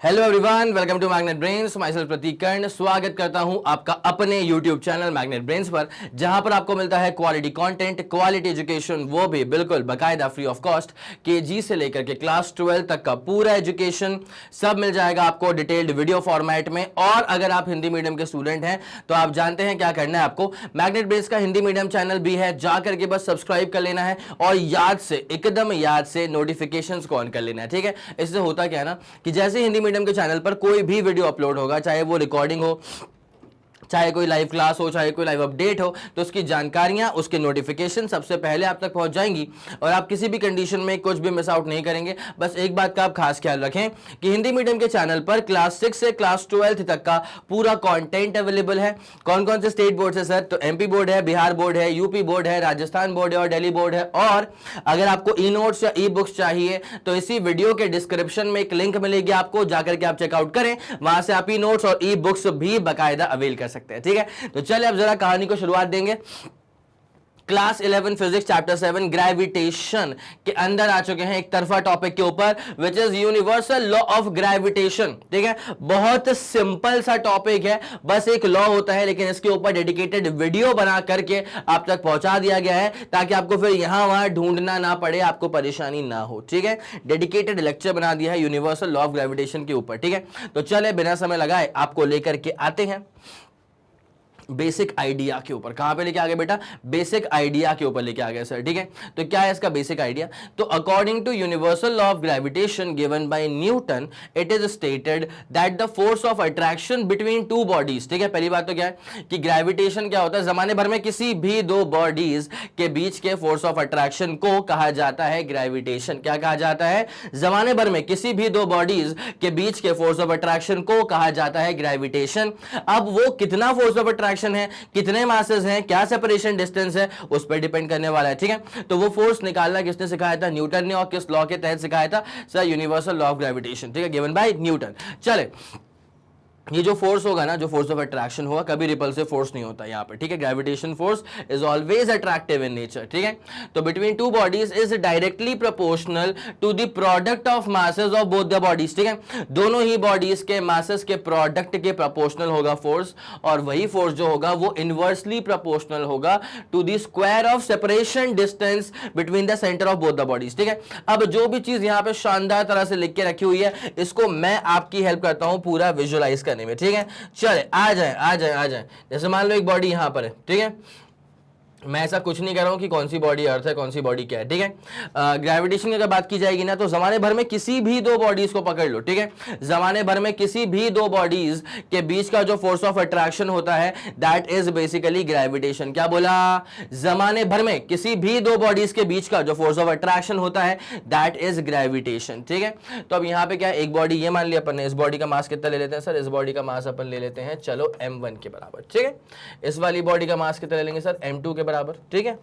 Hello everyone, welcome to magnet brains. Myself Prateek Karn स्वागत करता हूं आपका अपने यूट्यूब चैनल मैग्नेट ब्रेन्स पर, जहां पर आपको मिलता है क्वालिटी कंटेंट, क्वालिटी एजुकेशन, वो भी बिल्कुल बाकायदा फ्री ऑफ कॉस्ट। केजी से लेकर के क्लास 12 तक का पूरा एजुकेशन सब मिल जाएगा आपको डिटेल्ड वीडियो फॉर्मेट में। और अगर आप हिंदी मीडियम के स्टूडेंट हैं तो आप जानते हैं क्या करना है आपको। मैग्नेट ब्रेन्स का हिंदी मीडियम चैनल भी है, जाकर के बस सब्सक्राइब कर लेना है और याद से, एकदम याद से नोटिफिकेशंस को ऑन कर लेना है, ठीक है। इससे होता क्या है ना कि जैसे हिंदी मीडियम के चैनल पर कोई भी वीडियो अपलोड होगा, चाहे वो रिकॉर्डिंग हो, चाहे कोई लाइव क्लास हो, चाहे कोई लाइव अपडेट हो, तो उसकी जानकारियां, उसके नोटिफिकेशन सबसे पहले आप तक पहुंच जाएंगी और आप किसी भी कंडीशन में कुछ भी मिस आउट नहीं करेंगे। बस एक बात का आप खास ख्याल रखें कि हिंदी मीडियम के चैनल पर क्लास 6 से क्लास 12 तक का पूरा कंटेंट अवेलेबल है। कौन कौन से स्टेट बोर्ड से सर? तो एमपी बोर्ड है, बिहार बोर्ड है, यूपी बोर्ड है, राजस्थान बोर्ड है और दिल्ली बोर्ड है। और अगर आपको ई नोट्स या ई बुक्स चाहिए तो इसी वीडियो के डिस्क्रिप्शन में एक लिंक मिलेगी आपको, जाकर के आप चेकआउट करें, वहां से आप ई नोट्स और ई बुक्स भी बाकायदा अवेल कर सकते हैं, ठीक है। तो चलिए अब जरा कहानी को शुरुआत देंगे। क्लास 11 फिजिक्स चैप्टर 7 ग्रेविटेशन के अंदर आ चुके हैं एक तरफा टॉपिक के ऊपर, which is universal law of gravitation, ठीक है। बहुत सिंपल सा टॉपिक है, बस एक लॉ होता है, लेकिन इसके ऊपर डेडिकेटेड वीडियो बना करके आप तक पहुंचा दिया गया है ताकि आपको फिर यहां वहां ढूंढना ना पड़े, आपको परेशानी ना हो, ठीक है। डेडिकेटेड लेक्चर बना दिया है यूनिवर्सल लॉ ऑफ ग्रेविटेशन के ऊपर, ठीक है। तो चले बिना समय लगाए आपको लेकर के आते हैं बेसिक आइडिया के ऊपर। कहां पे लेके आ गए बेटा? बेसिक आइडिया के ऊपर लेके आ गए सर, ठीक है। तो क्या है इसका बेसिक आइडिया? तो according to universal law of gravitation given by Newton, it is stated that the force of attraction between two bodies, ठीक है। पहली बात तो क्या है कि ग्रेविटेशन क्या होता है? जमाने भर में किसी भी दो बॉडीज के बीच के फोर्स ऑफ अट्रैक्शन को कहा जाता है ग्रेविटेशन। क्या कहा जाता है? जमाने भर में किसी भी दो बॉडीज के बीच के फोर्स ऑफ अट्रैक्शन को कहा जाता है ग्रेविटेशन। अब वो कितना फोर्स ऑफ अट्रैक्शन है, कितने मासेस हैं, क्या सेपरेशन डिस्टेंस है, उस पर डिपेंड करने वाला है, ठीक है। तो वो फोर्स निकालना किसने सिखाया था? न्यूटन ने। और किस लॉ के तहत सिखाया था? Sir universal law of gravitation, ठीक है, गिवन बाय न्यूटन। चले, ये जो फोर्स होगा ना, जो फोर्स ऑफ अट्रैक्शन होगा, कभी रिपल्सिव फोर्स नहीं होता यहां पर, ठीक है। Gravitation force is always attractive in nature, ठीक है। तो between two bodies is directly proportional to the product of masses of both the bodies, ठीक है। दोनों ही बॉडीज के मासेस के प्रोडक्ट के प्रोपोर्शनल होगा फोर्स, और वही फोर्स जो होगा वो इनवर्सली प्रोपोर्शनल होगा to the square of separation distance between the centre of both the bodies, ठीक है। अब जो भी चीज यहां पे शानदार तरह से लिख के रखी हुई है, इसको मैं आपकी हेल्प करता हूं पूरा विजुअलाइज करने में, ठीक है। चले आ जाए आ जाए आ जाए। जैसे मान लो एक बॉडी यहां पर है, ठीक है। मैं ऐसा कुछ नहीं कर रहा हूं कि कौन सी बॉडी अर्थ है, कौन सी बॉडी क्या है, ठीक है। ग्रेविटेशन की अगर बात की जाएगी ना, तो जमाने भर में किसी भी दो बॉडीज को पकड़ लो, ठीक है। जमाने भर में किसी भी दो बॉडीज के बीच का जो फोर्स ऑफ अट्रैक्शन होता है, दैट इज बेसिकली ग्रेविटेशन। क्या बोला? जमाने भर में किसी भी दो बॉडीज के बीच का जो फोर्स ऑफ अट्रैक्शन होता है, दैट इज ग्रेविटेशन, ठीक है। तो अब यहां पे क्या है, एक बॉडी ये मान लिया अपन ने, इस बॉडी का मास कितना ले लेते हैं सर? इस बॉडी का मास अपन ले लेते हैं, चलो m1 के बराबर, ठीक है। इस वाली बॉडी का मास कितना ले लेंगे सर? m2 के बराबर, ठीक है।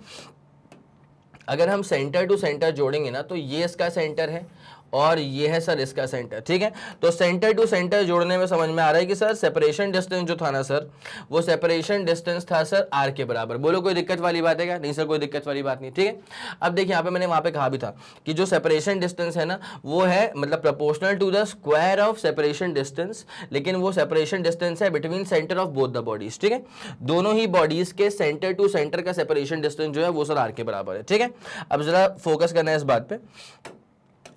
अगर हम सेंटर टू सेंटर जोड़ेंगे ना, तो ये इसका सेंटर है और ये है सर इसका सेंटर, ठीक है। तो सेंटर टू सेंटर जोड़ने में समझ में आ रहा है कि सर सेपरेशन डिस्टेंस जो था ना सर, वो सेपरेशन डिस्टेंस था सर r के बराबर। बोलो कोई दिक्कत वाली बात है क्या? नहीं सर, कोई दिक्कत वाली बात नहीं, ठीक है। अब देखिए यहाँ पे मैंने वहां पे कहा भी था कि जो सेपरेशन डिस्टेंस है ना, वो है मतलब proportional to the square of separation distance, लेकिन वो सेपरेशन डिस्टेंस है between centre of both the bodies, ठीक है। दोनों ही बॉडीज के सेंटर टू सेंटर का सेपरेशन डिस्टेंस जो है वो सर r के बराबर है, ठीक है। अब जरा फोकस करना है इस बात पे।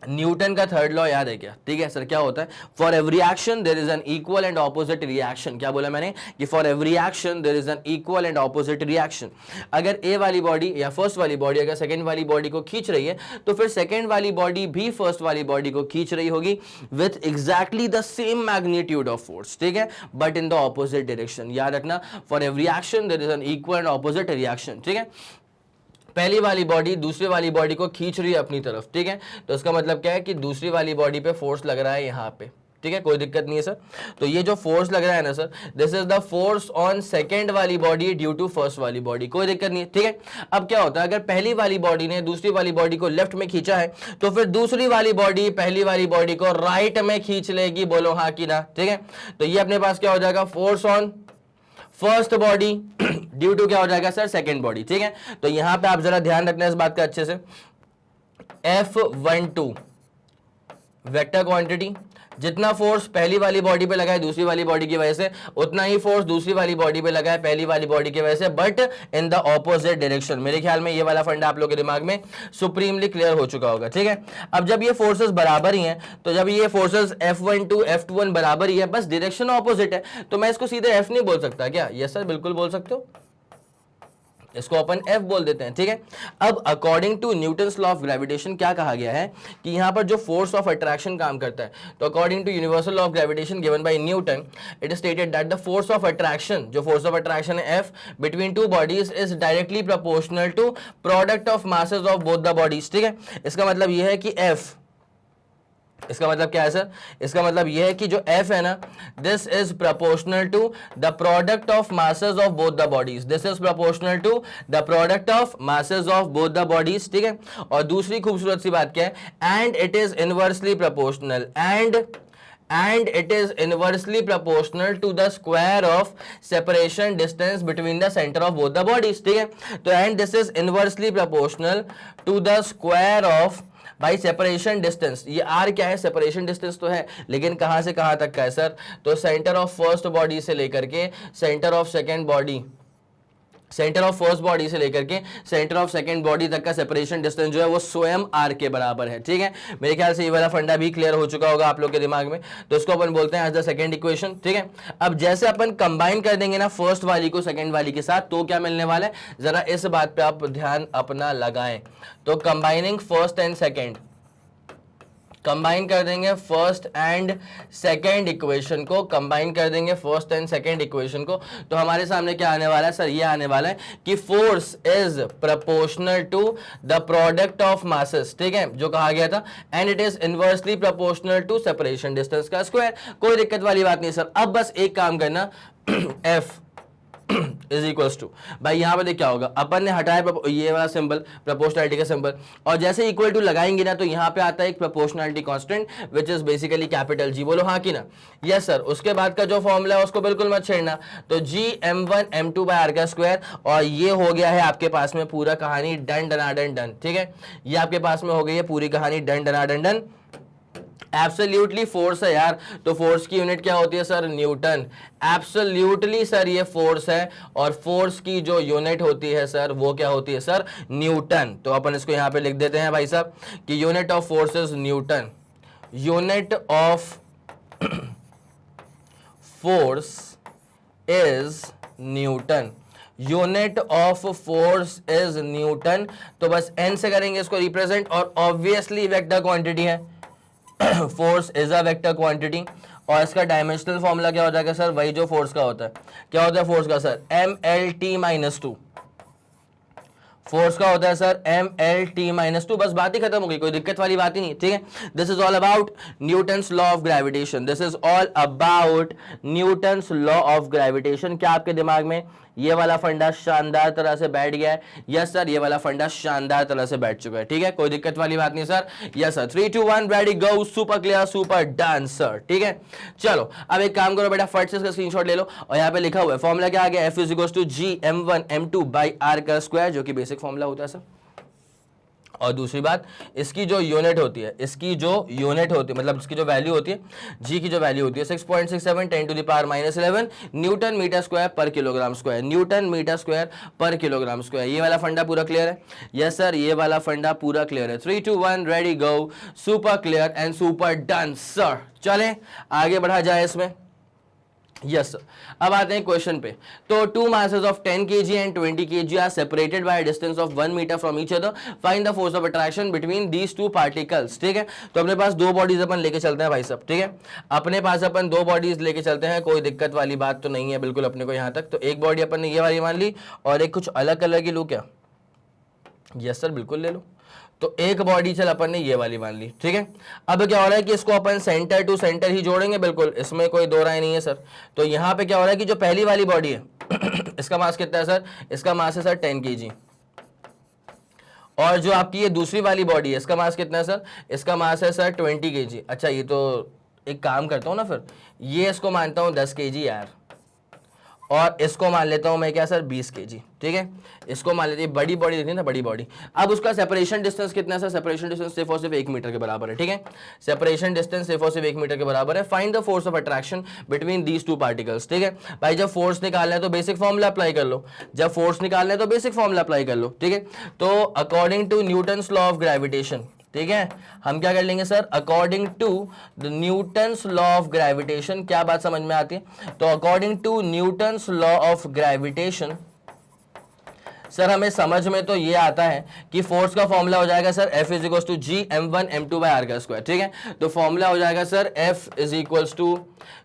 न्यूटन का थर्ड लॉ याद है क्या? ठीक है सर, क्या होता है? For every action there is an equal and opposite reaction. क्या बोला मैंने? कि for every action there is an equal and opposite reaction. अगर ए वाली बॉडी या फर्स्ट वाली बॉडी अगर सेकंड वाली बॉडी को खींच रही है, तो फिर सेकंड वाली बॉडी भी फर्स्ट वाली बॉडी को खींच रही होगी with exactly the same magnitude of force, ठीक है, but in the opposite direction. याद रखना, for every action there is an equal and opposite reaction, ठीक है। पहली वाली बॉडी दूसरी वाली बॉडी को खींच रही है अपनी तरफ, ठीक है। तो इसका मतलब क्या है कि दूसरी वाली बॉडी पे फोर्स लग रहा है यहाँ पे, ठीक है, कोई दिक्कत नहीं है सर। तो ये जो फोर्स लग रहा है ना sir, this is the force on second वाली बॉडी ड्यू टू फर्स्ट वाली बॉडी, कोई दिक्कत नहीं है, ठीक है। अब क्या होता है, अगर पहली वाली बॉडी ने दूसरी वाली बॉडी को लेफ्ट में खींचा है, तो फिर दूसरी वाली बॉडी पहली वाली बॉडी को राइट में खींच लेगी। बोलो हाँ कि ना, ठीक है। तो ये अपने पास क्या हो जाएगा? Force on first body due to क्या हो जाएगा सर? सेकेंड बॉडी, ठीक है। तो यहां पे आप जरा ध्यान रखना इस बात का अच्छे से। F12 वेक्टर क्वांटिटी जितना फोर्स पहली वाली बॉडी पे लगा है दूसरी वाली बॉडी की वजह से, उतना ही फोर्स दूसरी वाली बॉडी पे लगा है पहली वाली बॉडी की वजह से, but in the opposite direction. मेरे ख्याल में ये वाला फंडा आप लोगों के दिमाग में सुप्रीमली क्लियर हो चुका होगा, ठीक है। अब जब ये फोर्सेस बराबर ही हैं, तो जब ये फोर्सेस F12 F21 बराबर ही है, बस डायरेक्शन ऑपोजिट है, तो मैं इसको सीधे F नहीं बोल सकता क्या? यस सर, बिल्कुल बोल सकते हो, इसको अपन F बोल देते हैं, ठीक है। अब according to Newton's law of gravitation क्या कहा गया है कि यहां पर जो फोर्स ऑफ अट्रैक्शन काम करता है, तो according to universal law of gravitation given by Newton, it is stated that the force of attraction, जो फोर्स ऑफ अट्रैक्शन है F between two bodies is directly proportional to product of masses of both the bodies, ठीक है। इसका मतलब यह है कि F, इसका मतलब क्या है सर? इसका मतलब यह है कि जो F है ना, this is proportional to the product of masses of both the bodies, this is proportional to the product of masses of both the bodies, ठीक है। और दूसरी खूबसूरत सी बात क्या है? And it is inversely proportional, and it is inversely proportional to the square of separation distance between the center of both the bodies, ठीक है। तो and this is inversely proportional to the square of भाई separation distance, ये are क्या है? Separation distance तो है, लेकिन कहां से कहां तक का है सर? तो सेंटर ऑफ फर्स्ट बॉडी से लेकर के centre of second body, centre of first body से लेकर के सेंटर ऑफ सेकंड बॉडी तक का सेपरेशन डिस्टेंस जो है वो स्वयं आर के बराबर है, ठीक है। मेरे ख्याल से ये वाला फंडा भी क्लियर हो चुका होगा आप लोग के दिमाग में, तो इसको अपन बोलते हैं एज द सेकंड इक्वेशन, ठीक है। अब जैसे अपन कंबाइन कर देंगे ना फर्स्ट वाली को सेकंड वाली के साथ, तो क्या मिलने वाला है? जरा इस बात पे आप ध्यान अपना लगाएं। तो combining first and second, combine कर देंगे फर्स्ट एंड सेकेंड इक्वेशन को, कंबाइन कर देंगे फर्स्ट एंड सेकेंड इक्वेशन को, तो हमारे सामने क्या आने वाला है सर? ये आने वाला है कि force is proportional to the product of masses, ठीक है, जो कहा गया था, and it is inversely proportional to separation distance का स्क्वायर। कोई दिक्कत वाली बात नहीं सर। अब बस एक काम करना, F इज इक्वल्स टू, भाई यहां पर देख क्या होगा, अपन ने हटाया ये वाला सिंबल, प्रोपोर्शनैलिटी का सिंबल, और जैसे इक्वल टू लगाएंगे ना, तो यहां पे आता है एक proportionality constant which is basically capital G। बोलो हाँ कि ना? Yes sir. उसके बाद का जो फॉर्मूला है उसको बिल्कुल मत छेड़ना, तो G m1 m2 by r का स्क्वायर, और ये हो गया है आपके पास में पूरा कहानी डन डनाडन डन, ठीक है। ये आपके पास में हो गई है पूरी कहानी डन डनाडन डन। एब्सोल्युटली फोर्स है यार, तो फोर्स की यूनिट क्या होती है सर? न्यूटन। एब्सोल्युटली सर ये फोर्स है, और फोर्स की जो यूनिट होती है सर वो क्या होती है सर? न्यूटन। तो अपन इसको यहां पे लिख देते हैं भाई साहब कि unit of force is Newton, unit of force is Newton, unit of force is Newton. तो बस n से करेंगे इसको रिप्रेजेंट, और ऑब्वियसली वेक्टर क्वांटिटी है, force is a vector quantity, और इसका डायमेंशनल फॉर्मूला क्या हो जाएगा सर? वही जो फोर्स का होता है। क्या होता है फोर्स का सर? mlt-2। फोर्स का होता है सर mlt-2। बस बात ही खत्म हो गई, कोई दिक्कत वाली बात ही नहीं, ठीक है। This is all about Newton's law of gravitation, this is all about Newton's law of gravitation. क्या आपके दिमाग में ये वाला फंडा शानदार तरह से बैठ गया है? यस सर, ये वाला फंडा शानदार तरह से बैठ चुका है, ठीक है, कोई दिक्कत वाली बात नहीं सर। यस सर, 3 2 1 रेडी गो, super clear, super done sir, ठीक है। चलो अब एक काम करो बेटा, फट से इसका स्क्रीनशॉट ले लो, और यहाँ पे लिखा हुआ है फॉर्मूला क्या आ गया? F is equals to G m1 m2 by r का स्क्वायर, जो कि बेसिक फॉर्मूला होता है सर। और दूसरी बात, इसकी जो यूनिट होती है, इसकी जो यूनिट होती है, मतलब इसकी जो वैल्यू होती है, जी की जो वैल्यू होती है 6.67 10⁻⁻11 न्यूटन मीटर स्क्वायर पर kilogram square, newton metre square पर किलोग्राम स्क्वायर। ये वाला फंडा पूरा क्लियर है? यस सर, ये वाला फंडा पूरा क्लियर है। 3 2 1 ready go, super clear and super done sir. चलें आगे बढ़ा जाए इसमें। यस अब आते हैं क्वेश्चन पे। तो to masses of 10 kg and 20 kg are separated by a distance of 1 meter from each other. Find the force of attraction between these two particles. ठीक है, तो अपने पास दो बॉडीज अपन लेके चलते हैं भाई साहब, ठीक है, अपने पास अपन दो बॉडीज लेके चलते हैं, कोई दिक्कत वाली बात तो नहीं है बिल्कुल अपने को यहाँ तक। तो एक बॉडी अपन ने ये वाली मान ली, और एक कुछ अलग कलर की लूँ क्या? यस सर बिल्कुल ले लो। तो एक बॉडी चल अपन ने ये वाली मान ली, ठीक है। अब क्या हो रहा है कि इसको अपन सेंटर टू सेंटर ही जोड़ेंगे, बिल्कुल इसमें कोई दो राय नहीं है सर। तो यहाँ पे क्या हो रहा है कि जो पहली वाली बॉडी है इसका मास कितना है सर? इसका मास है सर 10 kg, और जो आपकी ये दूसरी वाली बॉडी है इसका मास कितना है सर? इसका मास है सर 20 kg। अच्छा ये तो एक काम करता हूँ ना, फिर ये इसको मानता हूँ 10 kg यार, और इसको मान लेता हूं मैं क्या सर 20 kg, ठीक है, इसको मान लेते हैं बड़ी बॉडी देखनी ना, बड़ी बॉडी। अब उसका सेपरेशन डिस्टेंस कितना है सर, सेपरेशन डिस्टेंस सिर्फ और सिर्फ 1 मीटर के बराबर है, ठीक है, सेपरेशन डिस्टेंस सिर्फ और सिर्फ 1 मीटर के बराबर है। Find the force of attraction between these two particles, ठीक है भाई। जब फोर्स निकालना है तो बेसिक फॉर्मूला अप्लाई कर लो, जब फोर्स निकालना है तो बेसिक फॉर्मूला अप्लाई कर लो, ठीक है। तो according to Newton's law of gravitation, ठीक है, हम क्या कर लेंगे sir, according to the Newton's law of gravitation, क्या बात समझ में आती है, तो according to Newton's law of gravitation sir हमें समझ में तो ये आता है कि फोर्स का फॉर्मूला हो जाएगा sir F is equals to G m1 m2 by R का स्क्वायर, ठीक है। तो फॉर्मूला हो जाएगा sir F is equals to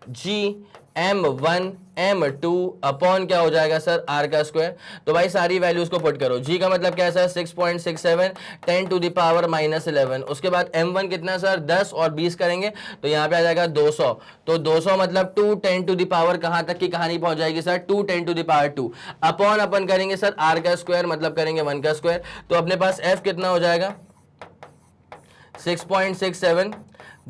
G m1 m2 upon क्या हो जाएगा सर r का स्क्वायर। तो भाई सारी वैल्यूज को पुट करो, g का मतलब क्या है सर 6.67 10 टू द पावर -11, उसके बाद m1 कितना सर 10 और 20 करेंगे तो यहाँ पे आ जाएगा 200, तो 200 मतलब 2 10 टू द पावर कहाँ तक की कहानी पहुंच जाएगी sir 2 10 to the power 2 upon अपन करेंगे सर r का स्क्वायर मतलब करेंगे 1 का स्क्वायर। तो अपने पास f कितना हो जाएगा 6.67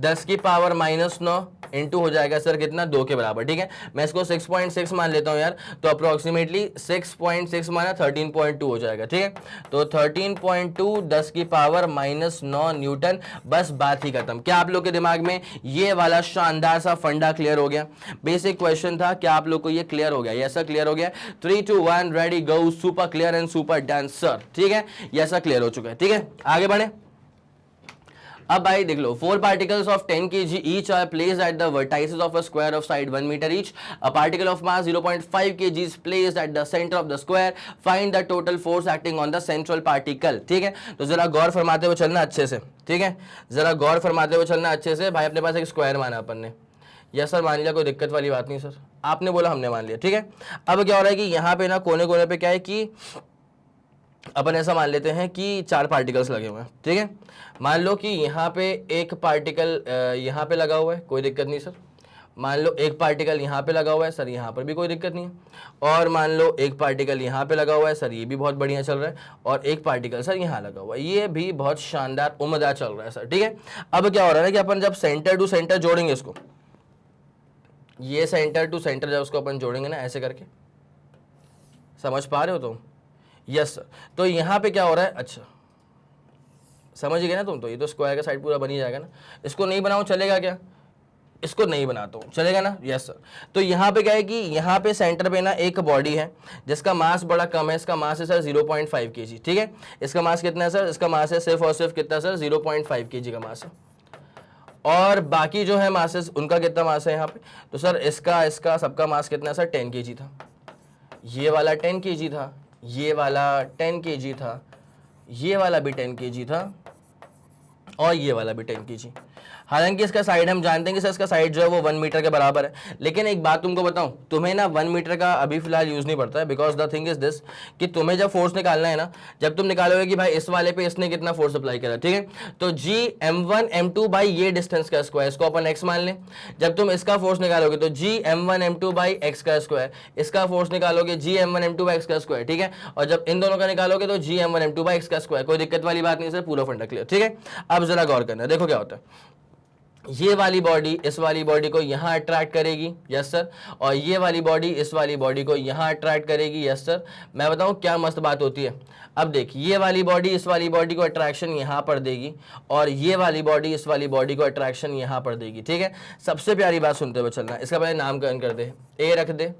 10 की पावर -9 इंटू हो जाएगा सर कितना 2 के बराबर, ठीक है। मैं इसको 6.6 मान लेता हूं यार, तो अप्रोक्सीमेटली 6.6 माना 13.2 हो जाएगा, ठीक है। तो 13.2 10 की पावर -9 न्यूटन, बस बात ही खत्म। क्या आप लोग के दिमाग में ये वाला शानदार सा फंडा क्लियर हो गया, बेसिक क्वेश्चन था, क्या आप लोग को ये क्लियर हो गया, ये ऐसा क्लियर हो गया, 3 2 1 ready go, super clear and super done sir, ठीक है, ये ऐसा क्लियर हो चुका है, ठीक है। आगे बढ़े, अब भाई देख लो, 4 particles of 10 kg each are placed at the vertices of a square of side 1 meter each. A particle of mass 0.5 kg is placed at the center of the square. Find the total force acting on the central particle. ठीक है, तो जरा गौर फरमाते हुए चलना अच्छे से, ठीक है, जरा गौर फरमाते हुए चलना अच्छे से। भाई अपने पास एक स्क्वायर माना अपन ने, यस सर मान लिया, कोई दिक्कत वाली बात नहीं सर, आपने बोला हमने मान लिया, ठीक है। अब क्या हो रहा है कि यहाँ पे ना कोने कोने पे क्या है कि अपन ऐसा मान लेते हैं कि 4 पार्टिकल्स लगे हुए हैं, ठीक है। मान लो कि यहाँ पे एक पार्टिकल यहाँ पे लगा हुआ है, कोई दिक्कत नहीं सर। मान लो एक पार्टिकल यहाँ पे लगा हुआ है सर, यहाँ पर भी कोई दिक्कत नहीं है। और मान लो एक पार्टिकल यहाँ पे लगा हुआ है सर, ये भी बहुत बढ़िया चल रहा है। और एक पार्टिकल सर यहाँ लगा हुआ है, ये भी बहुत शानदार उम्दा चल रहा है सर, ठीक है। अब क्या हो रहा है कि अपन जब सेंटर टू सेंटर जोड़ेंगे इसको, ये सेंटर टू सेंटर जब उसको अपन जोड़ेंगे ना ऐसे करके, समझ पा रहे हो तुम? Yes sir. तो यहाँ पे क्या हो रहा है, अच्छा समझ गए ना तुम, तो ये तो स्क्वायर का साइड पूरा बन ही जाएगा ना। इसको नहीं बनाऊं चलेगा क्या, इसको नहीं बनाता हूँ चलेगा ना, यस सर। तो यहाँ पे क्या है कि यहाँ पे सेंटर पे ना एक बॉडी है जिसका मास बड़ा कम है, इसका मास है सर 0.5 kg, ठीक है। इसका मास कितना है सर, इसका मास है सिर्फ और सिर्फ कितना सर 0.5 kg का मास है। और बाकी जो है मासेस उनका कितना मास है यहाँ पे, तो सर इसका सबका मास कितना है सर 10 kg था, ये वाला 10 kg था, ये वाला 10 kg था, ये वाला भी 10 kg था, और ये वाला भी 10 kg। हालांकि इसका साइड हम जानते हैं कि सर इसका साइड जो है वो 1 मीटर के बराबर है। लेकिन एक बात तुमको बताऊं, तुम्हें ना 1 मीटर का अभी फिलहाल यूज नहीं पड़ता है, because the thing is this कि तुम्हें जब फोर्स निकालना है ना, जब तुम निकालोगे कि भाई इस वाले पे इसने कितना फोर्स अप्लाई करा, ठीक है, तो जी m1 m2 बाई ये डिस्टेंस का स्क्वायर, इसको अपन x मान लें। जब तुम इसका फोर्स निकालोगे तो जी m1 m2 बाई x का स्क्वायर, इसका फोर्स निकालोगे जी m1 m2 बाई x का स्क्वायर, ठीक है। और जब इन दोनों का निकालोगे तो जी m1 m2 बाई x का स्क्वायर, कोई दिक्कत वाली बात नहीं सर, पूरा फंडा क्लियर, ठीक है। अब जरा गौर करना, देखो क्या होता है, ये वाली बॉडी इस वाली बॉडी को यहाँ अट्रैक्ट करेगी, यस सर, और ये वाली बॉडी इस वाली बॉडी को यहाँ अट्रैक्ट करेगी, यस सर। मैं बताऊँ क्या मस्त बात होती है, अब देख ये वाली बॉडी इस वाली बॉडी को अट्रैक्शन यहाँ पर देगी, और ये वाली बॉडी इस वाली बॉडी को अट्रैक्शन यहाँ पर देगी, ठीक है। सबसे प्यारी बात सुनते हुए चलना, इसका पहले नामकरण कर दे, ए रख दे,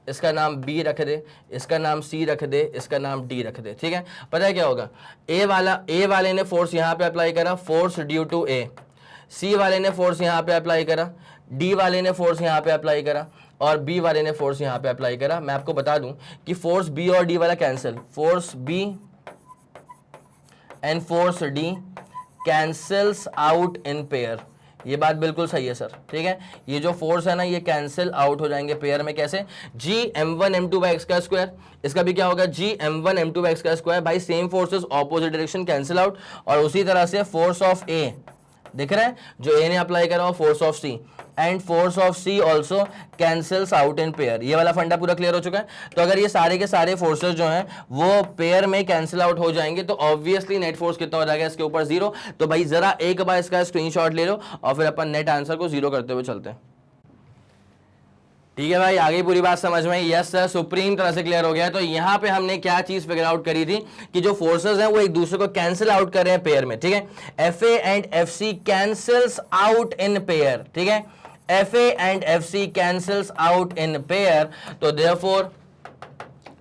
इसका नाम बी रख दे, इसका नाम सी रख दे, इसका नाम डी रख दे, ठीक है। पता है क्या होगा, ए वाले ने फोर्स यहाँ पे अप्लाई करा, फोर्स ड्यू टू ए, सी वाले ने फोर्स यहाँ पे अप्लाई करा, डी वाले ने फोर्स यहाँ पे अप्लाई करा, और बी वाले ने फोर्स यहाँ पे अप्लाई करा। मैं आपको बता दूं कि फोर्स बी और डी वाला cancel, force B and force D cancels out in pair, ये बात बिल्कुल सही है सर, ठीक है। ये जो फोर्स है ना ये कैंसिल आउट हो जाएंगे पेयर में, कैसे, जी m1 m2 बाई x का स्क्वायर, इसका भी क्या होगा जी m1 m2 बाई x का स्क्वायर, भाई same forces opposite direction cancel out. और उसी तरह से फोर्स ऑफ ए दिख रहा है, जो ए ने अप्लाई करा हो, force of C and force of C also cancels out in pair, ये वाला फंडा पूरा क्लियर हो चुका है। तो अगर ये सारे के सारे फोर्सेस जो हैं वो पेयर में कैंसिल आउट हो जाएंगे तो ऑब्वियसली नेट फोर्स कितना हो जाएगा इसके ऊपर 0। तो भाई जरा एक बार इसका स्क्रीनशॉट ले लो और फिर अपन नेट आंसर को 0 करते हुए चलते हैं। ठीक है भाई, आगे पूरी बात समझ में? यस सर, सुप्रीम तरह से क्लियर हो गया। तो यहां पे हमने क्या चीज फिगर आउट करी थी कि जो फोर्सेस हैं वो एक दूसरे को कैंसिल आउट कर रहे हैं पेयर में, ठीक है। FA and FC cancels out in pair, ठीक है, FA and FC cancels out in pair. तो देयरफॉर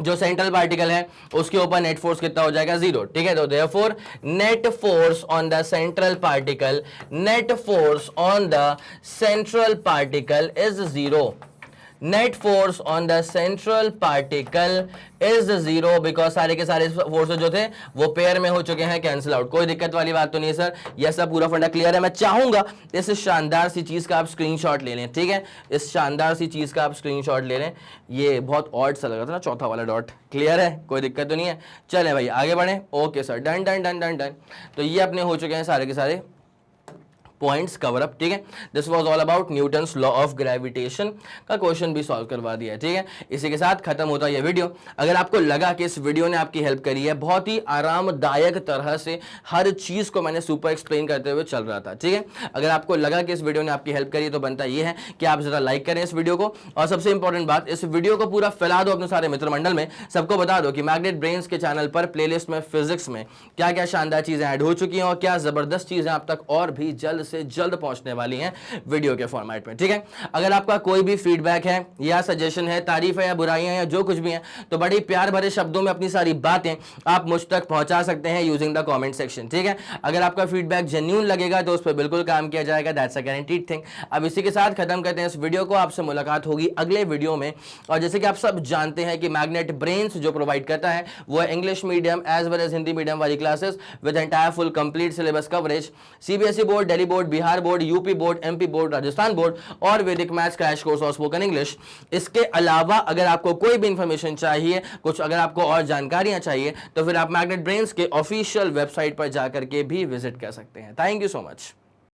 जो सेंट्रल पार्टिकल है उसके ऊपर नेट फोर्स कितना हो जाएगा? 0, ठीक है। तो therefore net force on the central particle, net force on the central particle is 0। Net force on the central particle is 0 because सारे के सारे फोर्सेस जो थे वो पेयर में हो चुके हैं कैंसिल आउट। कोई दिक्कत वाली बात तो नहीं है सर, यह सब पूरा फंडा क्लियर है। मैं चाहूंगा इस शानदार सी चीज का आप स्क्रीनशॉट ले लें, ठीक है, इस शानदार सी चीज का आप स्क्रीनशॉट ले लें। ये बहुत ऑड सा लग रहा था ना, चौथा वाला डॉट। क्लियर है, कोई दिक्कत तो नहीं है? चले भाई आगे बढ़े। Okay sir, done done done done done. तो ये अपने हो चुके हैं सारे के सारे पॉइंट्स कवर अप, ठीक है। This was all about Newton's law of gravitation का क्वेश्चन भी सॉल्व करवा दिया है, ठीक है। इसी के साथ खत्म होता है ये वीडियो। अगर आपको लगा कि इस वीडियो ने आपकी हेल्प करी है, बहुत ही आरामदायक तरह से हर चीज को मैंने सुपर एक्सप्लेन करते हुए चल रहा था, ठीक है। अगर आपको लगा कि इस वीडियो ने आपकी हेल्प करी है तो बनता ये है कि आप जरा लाइक करें इस वीडियो को, और सबसे इंपॉर्टेंट बात, इस वीडियो को पूरा फैला दो अपने सारे मित्र मंडल में। सबको बता दो कि मैग्नेट ब्रेन्स के चैनल पर प्लेलिस्ट में फिजिक्स में क्या क्या शानदार चीजें ऐड हो चुकी हैं और क्या जबरदस्त चीजें आप तक और भी जल्द से जल्द पहुंचने वाली हैं वीडियो के फॉर्मेट में, ठीक है। अगर आपका कोई भी फीडबैक है या सजेशन है, तारीफ है या बुराइयां या जो कुछ भी है, तो बड़ी प्यार भरे शब्दों में अपनी सारी बातें आप मुझ तक पहुंचा सकते हैं यूजिंग द कमेंट सेक्शन, ठीक है। अगर आपका फीडबैक जेन्युइन लगेगा तो उस पर बिल्कुल काम किया जाएगा, दैट्स अ गारंटीड थिंग। अब इसी के साथ खत्म करते हैं इस वीडियो को, आपसे मुलाकात होगी अगले वीडियो में। और जैसे कि आप सब जानते हैं कि मैग्नेट ब्रेन्स जो प्रोवाइड करता है वो है English medium as well as Hindi medium वाली classes with entire full complete syllabus coverage, CBSE board, Delhi board, Bihar board, UP board, MP board, Rajasthan board और वैदिक मैथ्स क्रैश कोर्स और स्पोकन इंग्लिश। इसके अलावा अगर आपको कोई भी इंफॉर्मेशन चाहिए, कुछ अगर आपको और जानकारियां चाहिए, तो फिर आप मैग्नेट ब्रेन्स के ऑफिशियल वेबसाइट पर जाकर के भी विजिट कर सकते हैं। Thank you so much.